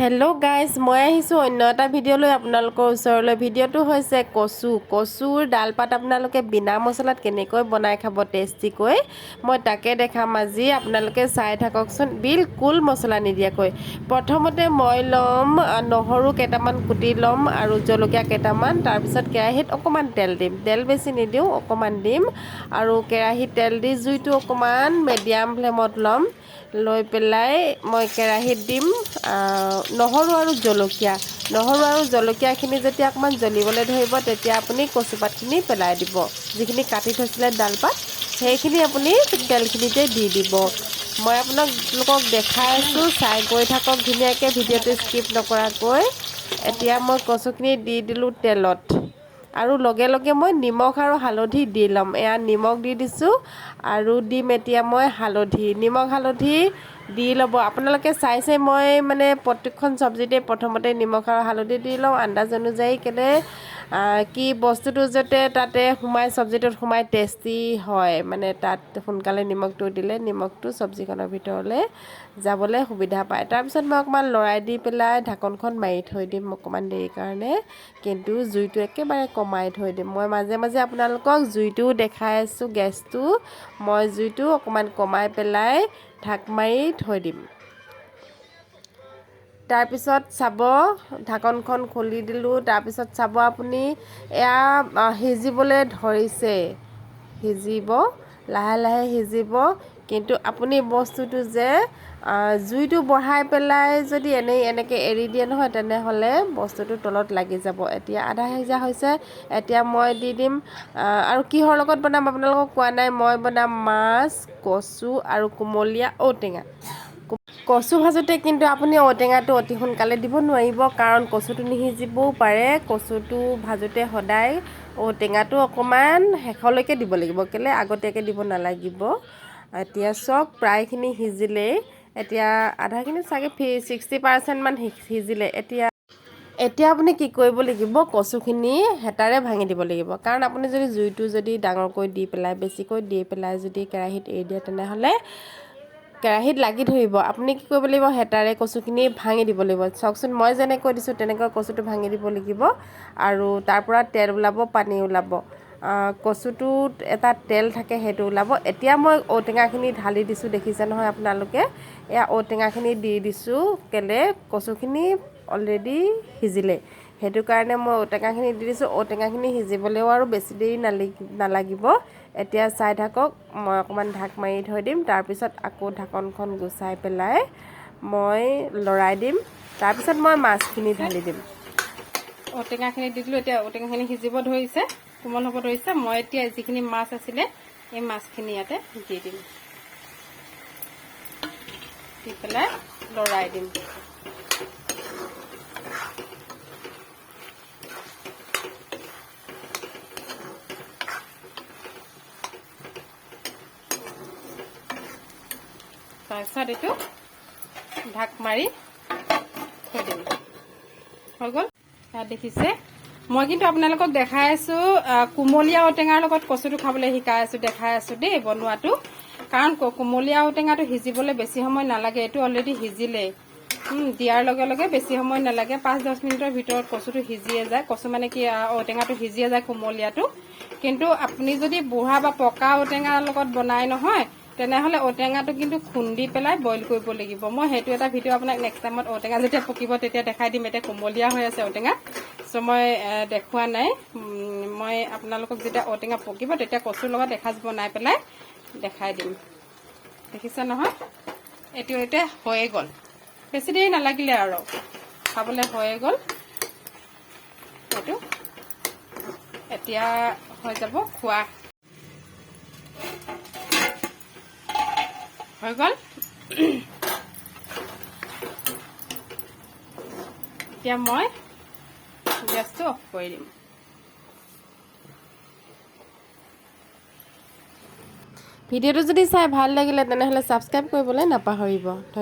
Hello' guys, মই আহিছোঁ অন্য এটা ভিডিঅ' লৈ আপোনালোকৰ ওচৰলৈ। ভিডিঅ'টো হৈছে কচুৰ ডালপাত আপোনালোকে বিনা মছলাত কেনেকৈ বনাই খাব টেষ্টিকৈ, মই তাকে দেখাম আজি। আপোনালোকে চাই থাককচোন, বিলকুল মছলা নিদিয়াকৈ। প্ৰথমতে মই ল'ম নহৰু কেইটামান কুটি ল'ম আৰু জলকীয়া কেইটামান। তাৰপিছত কেৰাহীত অকণমান তেল দিম, তেল বেছি নিদিওঁ, অকণমান দিম। আৰু কেৰাহীত তেল দি জুইটো অকণমান মিডিয়াম ফ্লেমত ল'ম। লৈ পেলাই মই কেৰাহীত দিম নহৰু আৰু জলকীয়াখিনি যেতিয়া অকণমান জ্বলিবলৈ ধৰিব, তেতিয়া আপুনি কচুপাতখিনি পেলাই দিব। যিখিনি কাটি থৈছিলে ডালপাত, সেইখিনি আপুনি তেলখিনিতে দি দিব। মই আপোনালোকক দেখাই আছোঁ, চাই গৈ থাকক ধুনীয়াকৈ, ভিডিঅ'টো স্কিপ নকৰাকৈ। এতিয়া মই কচুখিনি দি দিলোঁ তেলত, আৰু লগে লগে মই নিমখ আৰু হালধি দি ল'ম। এয়া নিমখ দি দিছোঁ, আৰু দিম এতিয়া মই হালধি। নিমখ হালধি দি ল'ব আপোনালোকে চাই মই মানে প্ৰত্যেকখন চব্জিতে প্ৰথমতে নিমখ আৰু হালধি দি লওঁ, আন্দাজ অনুযায়ী কেলে কি বস্তুটো যাতে তাতে চব্জিটোত সোমাই টেষ্টি হয়। মানে তাত সোনকালে নিমখটো দিলে নিমখটো চব্জিখনৰ ভিতৰলৈ যাবলৈ সুবিধা পায়। তাৰপিছত মই অকণমান লৰাই দি পেলাই ঢাকনখন মাৰি থৈ দিম অকণমান দেৰি কাৰণে, কিন্তু জুইটো একেবাৰে কমাই থৈ দিম। মই মাজে মাজে আপোনালোকক জুইটোও দেখাই আছোঁ, গেছটো মই জুইটো অকণমান কমাই পেলাই ঢাক মাৰি থৈ দিম। তাৰপিছত চাব, ঢাকনখন খুলি দিলোঁ। তাৰপিছত চাব আপুনি, এয়া সিজিবলৈ ধৰিছে, সিজিব, লাহে লাহে সিজিব। কিন্তু আপুনি বস্তুটো যে জুইটো বঢ়াই পেলাই যদি এনেকৈ এৰি দিয়ে নহয়, তেনেহ'লে বস্তুটো তলত লাগি যাব। এতিয়া আধা সিজা হৈছে, এতিয়া মই দি দিম। আৰু কিহৰ লগত বনাম আপোনালোকক কোৱা নাই, মই বনাম মাছ, কচু আৰু কুমলীয়া ঔটেঙা। কচু ভাজোঁতে কিন্তু আপুনি ঔটেঙাটো অতি সোনকালে দিব নোৱাৰিব, কাৰণ কচুটো নিসিজিবও পাৰে। কচুটো ভাজোঁতে সদায় ঔটেঙাটো অকণমান শেষলৈকে দিব লাগিব, কেলৈ আগতীয়াকৈ দিব নালাগিব। এতিয়া চব প্ৰায়খিনি সিজিলেই, এতিয়া আধাখিনি চাগে 60% সিজিলে। এতিয়া আপুনি কি কৰিব লাগিব, কচুখিনি হেতাৰে ভাঙি দিব লাগিব। কাৰণ আপুনি যদি জুইটো ডাঙৰকৈ দি পেলাই, বেছিকৈ দি পেলাই যদি কেৰাহীত এৰি দিয়ে, তেনেহ'লে কেৰাহীত লাগি ধৰিব। আপুনি কি কৰিব লাগিব, হেতাৰে কচুখিনি ভাঙি দিব লাগিব। চাওকচোন, মই যেনেকৈ দিছোঁ তেনেকৈ কচুটো ভাঙি দিব লাগিব, আৰু তাৰ পৰা তেল ওলাব, পানী ওলাব। কচুটোত এটা তেল থাকে, সেইটো ওলাব। এতিয়া মই ঔটেঙাখিনি ঢালি দিছোঁ, দেখিছে নহয় আপোনালোকে। এয়া ঔটেঙাখিনি দি দিছোঁ, কেলৈ কচুখিনি অলৰেডি সিজিলে, সেইটো কাৰণে মই ঔটেঙাখিনি দি দিছোঁ। ঔটেঙাখিনি সিজিবলৈও আৰু বেছি দেৰি নালাগিব। এতিয়া চাই থাকক, মই অকণমান ঢাক মাৰি থৈ দিম। তাৰপিছত আকৌ ঢাকনখন গুচাই পেলাই মই লৰাই দিম। তাৰপিছত মই মাছখিনি ঢালি দিম। ঔটেঙাখিনি দি দিলোঁ। এতিয়া ঔটেঙাখিনি সিজিব ধৰিছে, কোমল হ'ব ধৰিছে। মই এতিয়া যিখিনি মাছ আছিলে, এই মাছখিনি ইয়াতে দি দিম, দি পেলাই লৰাই দিম। তাৰপিছত এইটো ঢাক মাৰি থৈ দিম। হৈ গ'ল, দেখিছে। মই কিন্তু আপোনালোকক দেখাই আছোঁ, কুমলীয়া ঔটেঙাৰ লগত কচুটো খাবলৈ শিকাই আছোঁ, দেখাই আছোঁ দেই বনোৱাটো। কাৰণ কুমলীয়া ঔটেঙাটো সিজিবলৈ বেছি সময় নালাগে, এইটো অলৰেডি সিজিলেই। দিয়াৰ লগে লগে বেছি সময় নালাগে, 5-10 মিনিটৰ ভিতৰত কচুটো সিজিয়ে যায়। কচু মানে কি, ঔটেঙাটো সিজিয়ে যায়, কুমলীয়াটো। কিন্তু আপুনি যদি বুঢ়া বা পকা ঔটেঙাৰ লগত বনাই নহয়, তেনেহ'লে ঔটেঙাটো কিন্তু খুন্দি পেলাই বইল কৰিব লাগিব। মই সেইটো এটা ভিডিঅ' আপোনাক নেক্সট টাইমত ঔটেঙা যেতিয়া পকিব তেতিয়া দেখাই দিম। এতিয়া কুমলীয়া হৈ আছে ঔটেঙা, চ' মই দেখুওৱা নাই। মই আপোনালোকক যেতিয়া ঔটেঙা পকিব তেতিয়া কচুৰ লগত এসাঁজ বনাই পেলাই দেখাই দিম। দেখিছে নহয়, এইটো এতিয়া হৈয়ে গ'ল, বেছি দেৰি নালাগিলে আৰু খাবলৈ হৈয়ে গ'ল। এইটো এতিয়া হৈ যাব খোৱা, হৈ গ'ল। এতিয়া মই গেছটো অফ কৰি দিম। ভিডিঅ'টো যদি চাই ভাল লাগিলে, তেনেহ'লে ছাবস্ক্ৰাইব কৰিবলৈ নাপাহৰিব। ধন্যবাদ।